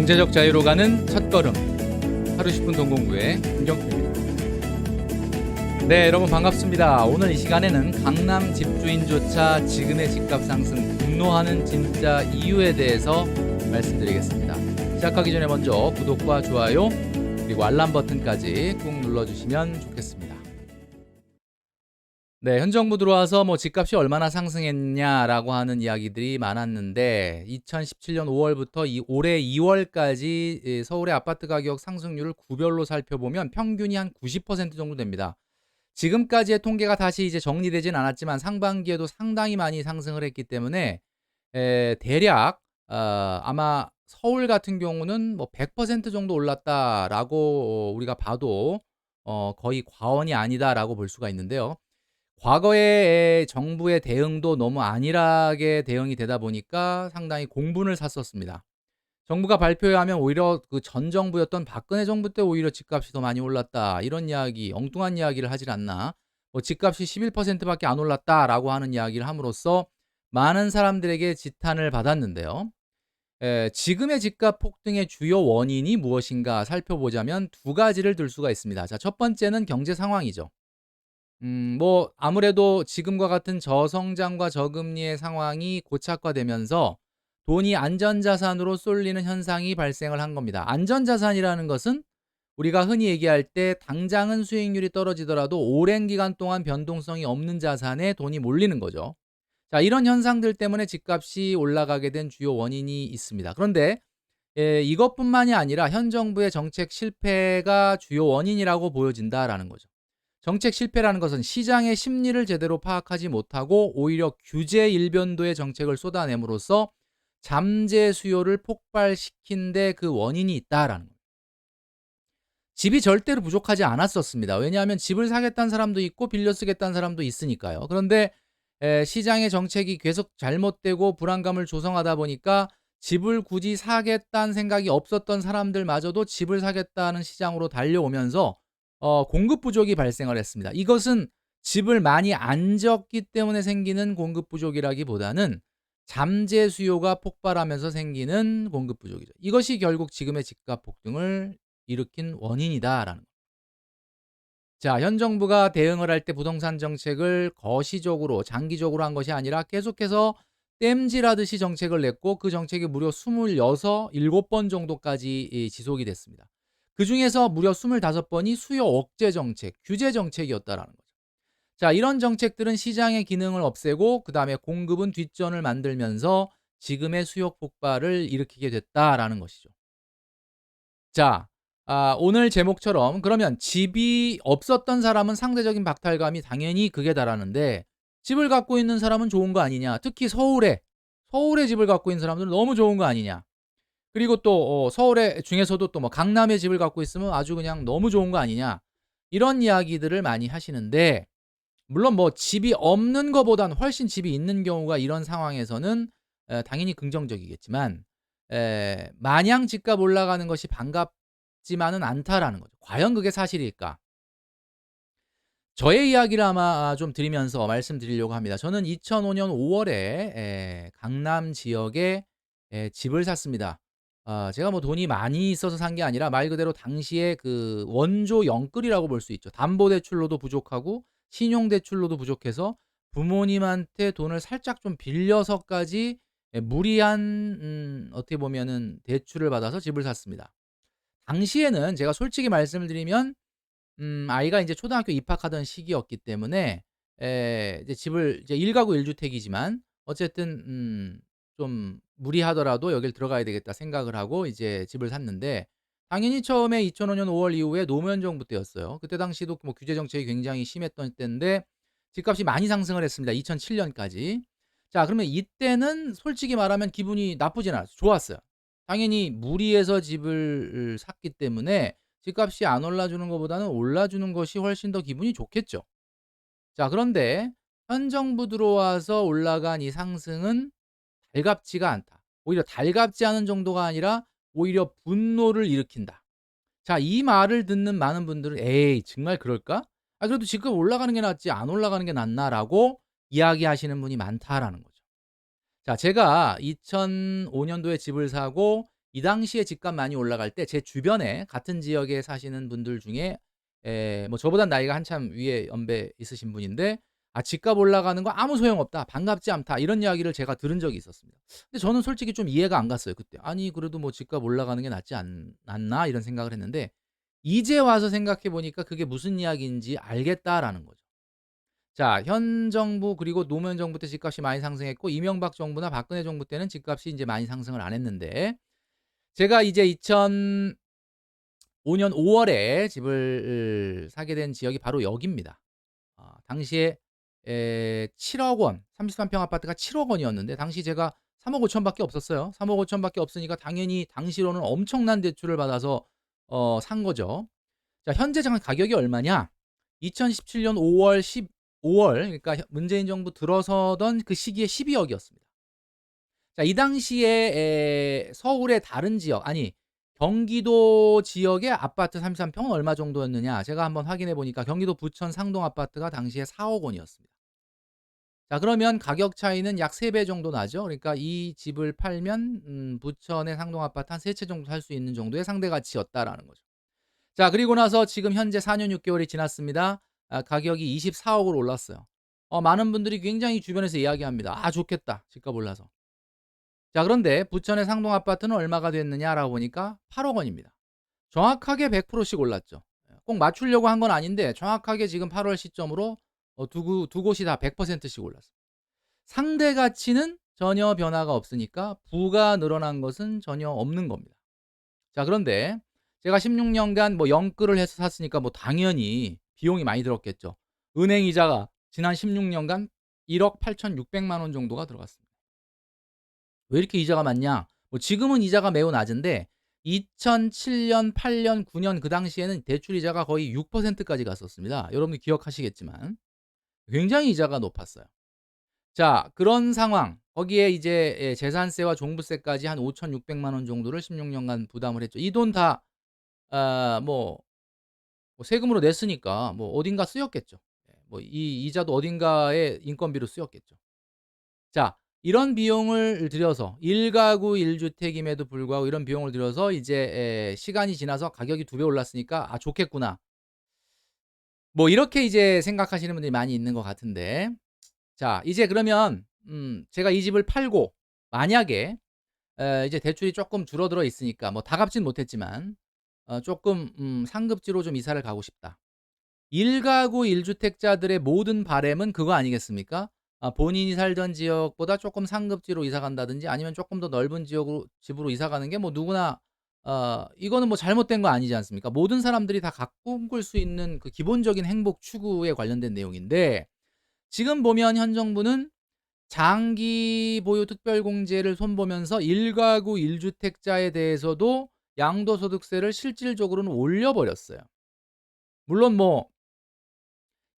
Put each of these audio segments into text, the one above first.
경제적 자유로 가는 첫걸음, 하루 10분 동공부의 김경표입니다. 네, 여러분 반갑습니다. 오늘 이 시간에는 강남 집주인조차 지금의 집값 상승 분노하는 진짜 이유에 대해서 말씀드리겠습니다. 시작하기 전에 먼저 구독과 좋아요 그리고 알람 버튼까지 꾹 눌러주시면 좋겠습니다. 네, 현 정부 들어와서 집값이 얼마나 상승했냐라고 하는 이야기들이 많았는데 2017년 5월부터 올해 2월까지 서울의 아파트 가격 상승률을 구별로 살펴보면 평균이 한 90% 정도 됩니다. 지금까지의 통계가 다시 이제 정리되진 않았지만 상반기에도 상당히 많이 상승을 했기 때문에 대략 아마 서울 같은 경우는 100% 정도 올랐다라고 우리가 봐도 거의 과언이 아니다라고 볼 수가 있는데요. 과거에 정부의 대응도 너무 안일하게 대응이 되다 보니까 상당히 공분을 샀었습니다. 정부가 발표하면 오히려 그 전 정부였던 박근혜 정부 때 오히려 집값이 더 많이 올랐다. 이런 이야기, 엉뚱한 이야기를 하질 않나. 집값이 11%밖에 안 올랐다라고 하는 이야기를 함으로써 많은 사람들에게 지탄을 받았는데요. 지금의 집값 폭등의 주요 원인이 무엇인가 살펴보자면 두 가지를 들 수가 있습니다. 자, 첫 번째는 경제 상황이죠. 아무래도 지금과 같은 저성장과 저금리의 상황이 고착화되면서 돈이 안전자산으로 쏠리는 현상이 발생을 한 겁니다. 안전자산이라는 것은 우리가 흔히 얘기할 때 당장은 수익률이 떨어지더라도 오랜 기간 동안 변동성이 없는 자산에 돈이 몰리는 거죠. 자, 이런 현상들 때문에 집값이 올라가게 된 주요 원인이 있습니다. 그런데 이것뿐만이 아니라 현 정부의 정책 실패가 주요 원인이라고 보여진다라는 거죠. 정책 실패라는 것은 시장의 심리를 제대로 파악하지 못하고 오히려 규제 일변도의 정책을 쏟아냄으로써 잠재 수요를 폭발시킨 데 그 원인이 있다라는 거예요. 집이 절대로 부족하지 않았었습니다. 왜냐하면 집을 사겠다는 사람도 있고 빌려 쓰겠다는 사람도 있으니까요. 그런데 시장의 정책이 계속 잘못되고 불안감을 조성하다 보니까 집을 굳이 사겠다는 생각이 없었던 사람들마저도 집을 사겠다는 시장으로 달려오면서 공급 부족이 발생을 했습니다. 이것은 집을 많이 안 지었기 때문에 생기는 공급 부족이라기보다는 잠재 수요가 폭발하면서 생기는 공급 부족이죠. 이것이 결국 지금의 집값 폭등을 일으킨 원인이다라는 거죠. 자, 현 정부가 대응을 할 때 부동산 정책을 거시적으로 장기적으로 한 것이 아니라 계속해서 땜질하듯이 정책을 냈고 그 정책이 무려 26, 7번 정도까지 지속이 됐습니다. 그중에서 무려 25번이 수요 억제 정책, 규제 정책이었다라는 거죠. 자, 이런 정책들은 시장의 기능을 없애고 그다음에 공급은 뒷전을 만들면서 지금의 수요 폭발을 일으키게 됐다라는 것이죠. 자, 오늘 제목처럼 그러면 집이 없었던 사람은 상대적인 박탈감이 당연히 극에 달하는데 집을 갖고 있는 사람은 좋은 거 아니냐. 특히 서울에 집을 갖고 있는 사람들은 너무 좋은 거 아니냐. 그리고 또 서울에 중에서도 또 강남에 집을 갖고 있으면 아주 그냥 너무 좋은 거 아니냐. 이런 이야기들을 많이 하시는데 물론 집이 없는 거보단 훨씬 집이 있는 경우가 이런 상황에서는 당연히 긍정적이겠지만 마냥 집값 올라가는 것이 반갑지만은 않다라는 거죠. 과연 그게 사실일까? 저의 이야기를 아마 좀 드리면서 말씀드리려고 합니다. 저는 2005년 5월에 강남 지역에 집을 샀습니다. 제가 돈이 많이 있어서 산 게 아니라 말 그대로 당시에 그 원조 영끌이라고 볼 수 있죠. 담보대출로도 부족하고 신용대출로도 부족해서 부모님한테 돈을 살짝 좀 빌려서까지 무리한 어떻게 보면은 대출을 받아서 집을 샀습니다. 당시에는 제가 솔직히 말씀을 드리면 아이가 이제 초등학교 입학하던 시기였기 때문에 이제 집을 이제 1가구 1주택이지만 어쨌든 좀 무리하더라도 '여길 들어가야 되겠다.' 생각을 하고 이제 집을 샀는데 당연히 처음에 2005년 5월 이후에 노무현 정부 때였어요. 그때 당시도 규제 정책이 굉장히 심했던 때인데 집값이 많이 상승을 했습니다. 2007 년까지. 자, 그러면 이때는 솔직히 말하면 기분이 나쁘진 않았어요. 좋았어요. 당연히 무리해서 집을 샀기 때문에 집값이 안 올라주는 것보다는 올라주는 것이 훨씬 더 기분이 좋겠죠. 자, 그런데 현 정부 들어와서 올라간 이 상승은 달갑지가 않다. 오히려 달갑지 않은 정도가 아니라 오히려 분노를 일으킨다. 자, 이 말을 듣는 많은 분들은 '에이 정말 그럴까? 그래도 집값 올라가는 게 낫지 안 올라가는 게 낫나?'라고 이야기하시는 분이 많다라는 거죠. 자, 제가 2005 년도에 집을 사고 이 당시에 집값 많이 올라갈 때 제 주변에 같은 지역에 사시는 분들 중에 뭐 저보단 나이가 한참 위에 연배 있으신 분인데 "아 집값 올라가는 거 아무 소용없다. 반갑지 않다." 이런 이야기를 제가 들은 적이 있었습니다. 근데 저는 솔직히 좀 이해가 안 갔어요 그때. '아니 그래도 뭐 집값 올라가는 게 낫지 않나?' 이런 생각을 했는데 이제 와서 생각해 보니까 그게 무슨 이야기인지 알겠다라는 거죠. 자, 현 정부 그리고 노무현 정부 때 집값이 많이 상승했고 이명박 정부나 박근혜 정부 때는 집값이 인제 많이 상승을 안 했는데 제가 이제 2005년 5 월에 집을 사게 된 지역이 바로 여기입니다. 당시에 7억 원, 33평 아파트가 7억 원이었는데 당시 제가 3억 5천 밖에 없었어요. 3억 5천 밖에 없으니까 당연히 당시로는 엄청난 대출을 받아서 산 거죠. 자, 현재 장 가격이 얼마냐? 2017년 5월 15월 그러니까 문재인 정부 들어서던 그 시기에 12억 억이었습니다. 자, 이 당시에 서울의 다른 지역 아니 경기도 지역의 아파트 33 평은 얼마 정도였느냐 제가 한번 확인해 보니까 경기도 부천 상동 아파트가 당시에 4억 원이었습니다. 자, 그러면 가격 차이는 약 3배 정도 나죠. 그러니까 이 집을 팔면 부천의 상동 아파트 한 3채 정도 살 수 있는 정도의 상대 가치였다라는 거죠. 자, 그리고 나서 지금 현재 4년 6 개월이 지났습니다. 가격이 24억 으로 올랐어요. 많은 분들이 굉장히 주변에서 이야기합니다. "아 좋겠다. 집값 올라서." 자, 그런데 부천의 상동 아파트는 얼마가 됐느냐라고 보니까 8억 원입니다. 정확하게 100%씩 올랐죠. 꼭 맞추려고 한 건 아닌데 정확하게 지금 8월 시점으로 두 곳이 다 100%씩 올랐어요. 상대 가치는 전혀 변화가 없으니까 부가 늘어난 것은 전혀 없는 겁니다. 자, 그런데 제가 16 년간 뭐 영끌을 해서 샀으니까 뭐 당연히 비용이 많이 들었겠죠. 은행 이자가 지난 16 년간 1억 8,600만 원 정도가 들어갔습니다. 왜 이렇게 이자가 많냐? 뭐 지금은 이자가 매우 낮은데 2007 년, 8 년, 9년 그 당시에는 대출 이자가 거의 6% 까지 갔었습니다. 여러분들 기억하시겠지만 굉장히 이자가 높았어요. 자, 그런 상황 거기에 이제 재산세와 종부세까지 한 5,600만 원 정도를 16 년간 부담을 했죠. 이 돈 다 뭐 세금으로 냈으니까 뭐 어딘가 쓰였겠죠. 뭐 이 이자도 어딘가에 인건비로 쓰였겠죠. 자, 이런 비용을 들여서 1 가구 1 주택임에도 불구하고 이런 비용을 들여서 이제 시간이 지나서 가격이 2배 올랐으니까 '아 좋겠구나.' 뭐 이렇게 이제 생각하시는 분들이 많이 있는 것 같은데 자, 이제 그러면 제가 이 집을 팔고 만약에 이제 대출이 쪼끔 줄어들어 있으니까 뭐 다 갚진 못했지만 쪼끔 '상급지로 좀 이사를 가고 싶다.' 1 가구 1 주택자들의 모든 바람은 그거 아니겠습니까? 본인이 살던 지역보다 쪼끔 상급지로 이사 간다든지 아니면 쪼끔 더 넓은 지역으로 집으로 이사 가는 게 뭐 누구나 이거는 뭐 잘못된 거 아니지 않습니까? 모든 사람들이 다 꿈꿀 수 있는 그 기본적인 행복 추구에 관련된 내용인데 지금 보면 현 정부는 장기 보유 특별공제를 손보면서 1 가구 1 주택자에 대해서도 양도소득세를 실질적으로는 올려 버렸어요. 물론 뭐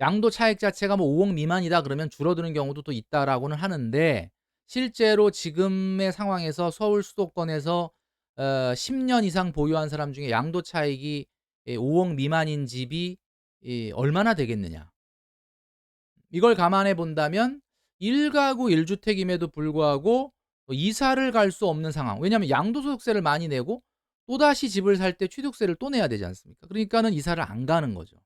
양도 차익 자체가 뭐 5억 미만이다 그러면 줄어드는 경우도 또 있다라고는 하는데 실제로 지금의 상황에서 서울 수도권에서 10년 이상 보유한 사람 중에 양도 차익이 5억 미만인 집이 얼마나 되겠느냐. 이걸 감안해 본다면 1 가구 1 주택임에도 불구하고 이사를 갈 수 없는 상황. 왜냐하면 양도소득세를 많이 내고 또다시 집을 살 때 취득세를 또 내야 되지 않습니까? 그러니까는 이사를 안 가는 거죠.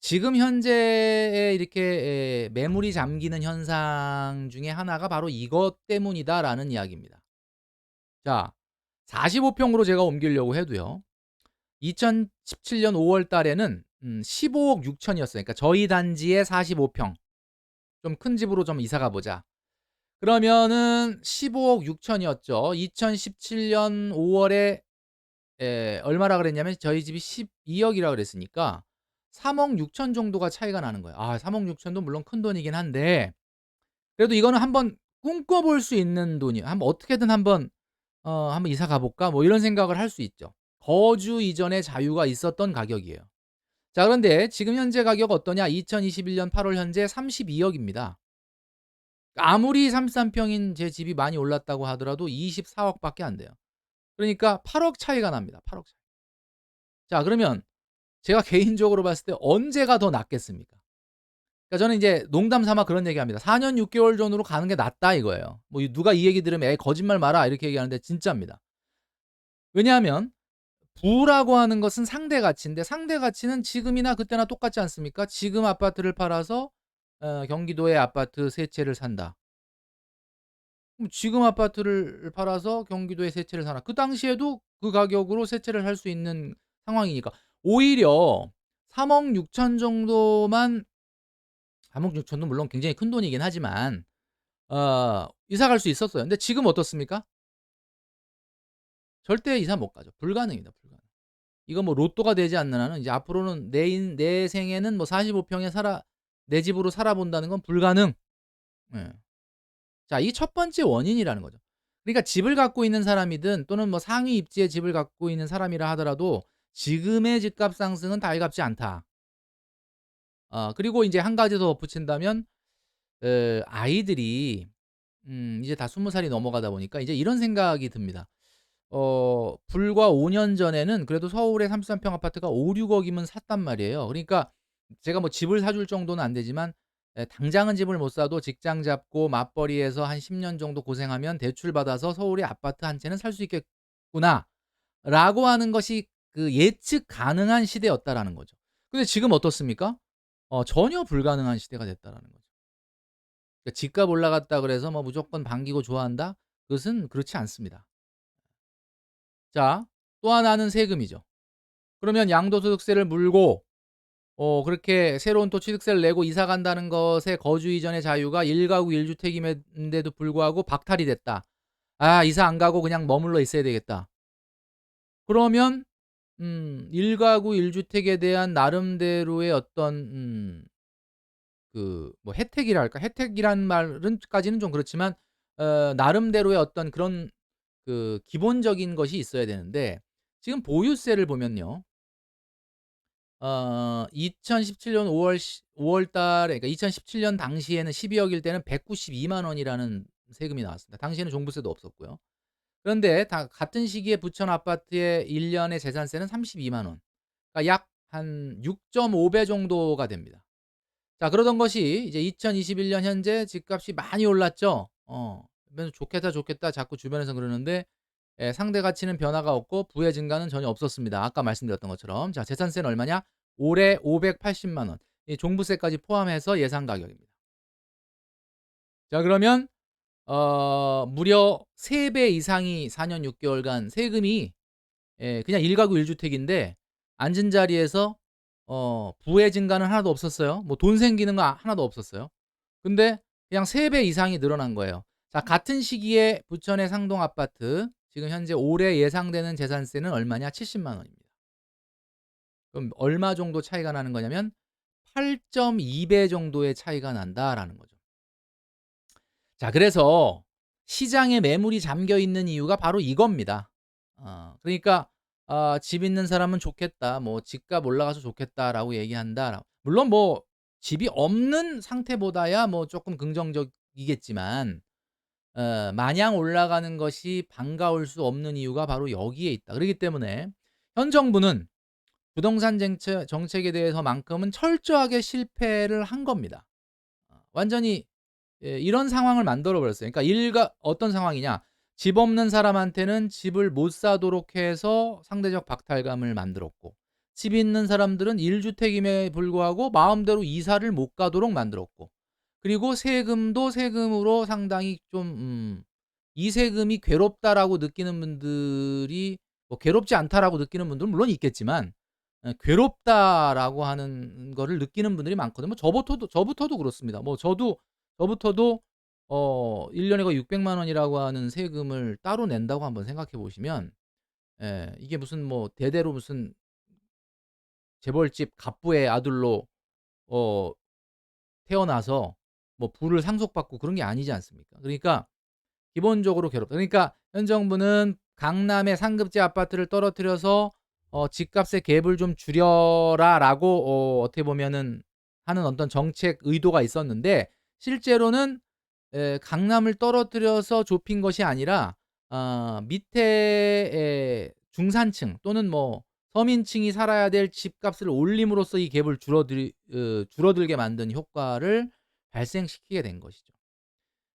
지금 현재에 이렇게 매물이 잠기는 현상 중에 하나가 바로 이것 때문이다라는 이야기입니다. 자, 45 평으로 제가 옮기려고 해도요. 2017년 5월 달에는 15억 6 천이었어요. 그러니까 저희 단지에 45 평. 좀 큰 집으로 좀 이사 가 보자. 그러면은 15억 6 천이었죠. 2017년 5 월에 얼마라 그랬냐면 저희 집이 12억 이라 그랬으니까 3억 6천 정도가 차이가 나는 거예요. 3억 6 천도 물론 큰 돈이긴 한데 그래도 이거는 한번 꿈꿔볼 수 있는 돈이에요. 한번 어떻게든 한번 이사 가 볼까?' 뭐 이런 생각을 할 수 있죠. 거주 이전에 자유가 있었던 가격이에요. 자, 그런데 지금 현재 가격 어떠냐? 2021년 8월 현재 32억 입니다. 아무리 33 평인 제 집이 많이 올랐다고 하더라도 24억 밖에 안 돼요. 그러니까 8억 차이가 납니다. 8억 차이. 자, 그러면 제가 개인적으로 봤을 때 언제가 더 낫겠습니까? 그러니까 저는 이제 농담 삼아 그런 얘기합니다. "4년 6 개월 전으로 가는 게 낫다." 이거예요. 뭐 누가 이 얘기 들으면 "에이 거짓말 마라." 이렇게 얘기하는데 진짜입니다. 왜냐하면 부라고 하는 것은 상대 가치인데 상대 가치는 지금이나 그때나 똑같지 않습니까? 지금 아파트를 팔아서 경기도의 아파트 세 채를 산다. 그럼 지금 아파트를 팔아서 경기도에 세 채를 사나 그 당시에도 그 가격으로 세 채를 살 수 있는 상황이니까 오히려 3억 6천 정도만 3억 6천도 물론 굉장히 큰 돈이긴 하지만 이사 갈 수 있었어요. 근데 지금 어떻습니까? 절대 이사 못 가죠. 불가능입니다, 불가능. 이거 뭐 로또가 되지 않는 한은 이제 앞으로는 내 생에는 뭐 45 평에 살아 내 집으로 살아 본다는 건 불가능. 예. 자, 이 첫 번째 원인이라는 거죠. 그러니까 집을 갖고 있는 사람이든 또는 뭐 상위 입지의 집을 갖고 있는 사람이라 하더라도 지금의 집값 상승은 달갑지 않다. 그리고 인제 한 가지 더 덧붙인다면 아이들이 이제 다 20 살이 넘어가다 보니까 이제 이런 생각이 듭니다. 불과 5년 전에는 그래도 서울의 33평 아파트가 5-6 억이면 샀단 말이에요. 그러니까 제가 뭐 집을 사줄 정도는 안 되지만 당장은 집을 못 사도 직장 잡고 맞벌이해서 한 10년 정도 고생하면 대출 받아서 '서울의 아파트 한 채는 살 수 있겠구나.'라고 하는 것이 그 예측 가능한 시대였다라는 거죠. 근데 지금 어떻습니까? 전혀 불가능한 시대가 됐다라는 거죠. 그러니까 집값 올라갔다 그래서 뭐 무조건 반기고 좋아한다? 그것은 그렇지 않습니다. 자, 또 하나는 세금이죠. 그러면 양도소득세를 물고 그렇게 새로운 또 취득세를 내고 이사 간다는 것에 거주 이전의 자유가 1 가구 1 주택임에도 불구하고 박탈이 됐다. '아 이사 안 가고 그냥 머물러 있어야 되겠다.' 그러면 1 가구 1 주택에 대한 나름대로의 어떤 그 뭐 혜택이랄까? 혜택이라는 말은 까지는 좀 그렇지만 나름대로의 어떤 그런 그 기본적인 것이 있어야 되는데 지금 보유세를 보면요. 2017년 5월 달에 그러니까 2017년 당시에는 12 억일 때는 192만 원이라는 세금이 나왔습니다. 당시에는 종부세도 없었고요. 그런데 다 같은 시기에 부천 아파트의 1 년의 재산세는 32만 원. 그러니까 약 한 6.5배 정도가 됩니다. 자, 그러던 것이 이제 2021년 현재 집값이 많이 올랐죠. 그래서 "좋겠다, 좋겠다." 자꾸 주변에서 그러는데 상대 가치는 변화가 없고 부의 증가는 전혀 없었습니다. 아까 말씀드렸던 것처럼. 자, 재산세는 얼마냐? 올해 580만 원. 이 종부세까지 포함해서 예상 가격입니다. 자, 그러면 무려 3배 이상이 4년 6 개월간 세금이 그냥 1 가구 1 주택인데 앉은 자리에서 부의 증가는 하나도 없었어요. 뭐 돈 생기는 거 하나도 없었어요. 근데 그냥 3배 이상이 늘어난 거예요. 자, 같은 시기에 부천의 상동 아파트 지금 현재 올해 예상되는 재산세는 얼마냐? 70만 원입니다. 그럼 얼마 정도 차이가 나는 거냐면 8.2배 정도의 차이가 난다라는 거죠. 자, 그래서 시장에 매물이 잠겨 있는 이유가 바로 이겁니다. 그러니까 "집 있는 사람은 좋겠다. 뭐 집값 올라가서 좋겠다."라고 얘기한다. 물론 뭐 집이 없는 상태보다야 뭐 쪼끔 긍정적이겠지만 마냥 올라가는 것이 반가울 수 없는 이유가 바로 여기에 있다. 그러기 때문에 현 정부는 부동산 정책에 대해서만큼은 철저하게 실패를 한 겁니다. 완전히 이런 상황을 만들어 버렸어요. 그러니까 어떤 상황이냐. 집 없는 사람한테는 집을 못 사도록 해서 상대적 박탈감을 만들었고 집 있는 사람들은 1 주택임에 불구하고 마음대로 이사를 못 가도록 만들었고 그리고 세금도 세금으로 상당히 좀 '이 세금이 괴롭다.'라고 느끼는 분들이 뭐 '괴롭지 않다.'라고 느끼는 분들은 물론 있겠지만 '괴롭다.'라고 하는 거를 느끼는 분들이 많거든요. 뭐 저부터도 그렇습니다. 뭐 저부터도 1 년에 거의 600만 원이라고 하는 세금을 따로 낸다고 한번 생각해 보시면 이게 무슨 뭐 대대로 무슨 재벌집 갑부의 아들로 어 태어나서 뭐 부를 상속받고 그런 게 아니지 않습니까? 그러니까 기본적으로 괴롭다. 그러니까 현 정부는 강남의 상급지 아파트를 떨어뜨려서 '집값의 갭을 좀 줄여라.'라고 어떻게 보면은 하는 어떤 정책 의도가 있었는데 실제로는 강남을 떨어뜨려서 좁힌 것이 아니라 밑에 중산층 또는 뭐 서민층이 살아야 될 집값을 올림으로써 이 갭을 줄어들게 만든 효과를 발생시키게 된 것이죠.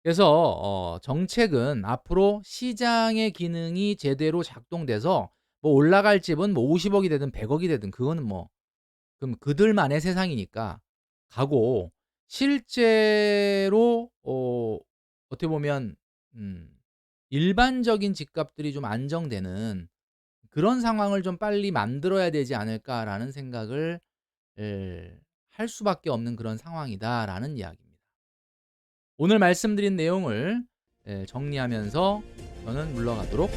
그래서 정책은 앞으로 시장의 기능이 제대로 작동돼서 뭐 올라갈 집은 뭐 50억 억이 되든 100억 억이 되든 그거는 뭐 그럼 그들만의 세상이니까 가고, 실제로 어떻게 보면 음 일반적인 집값들이 좀 안정되는 그런 상황을 좀 빨리 만들어야 되지 않을까라는 생각을 할 수밖에 없는 그런 상황이다라는 이야기입니다. 오늘 말씀드린 내용을 정리하면서 저는 물러가도록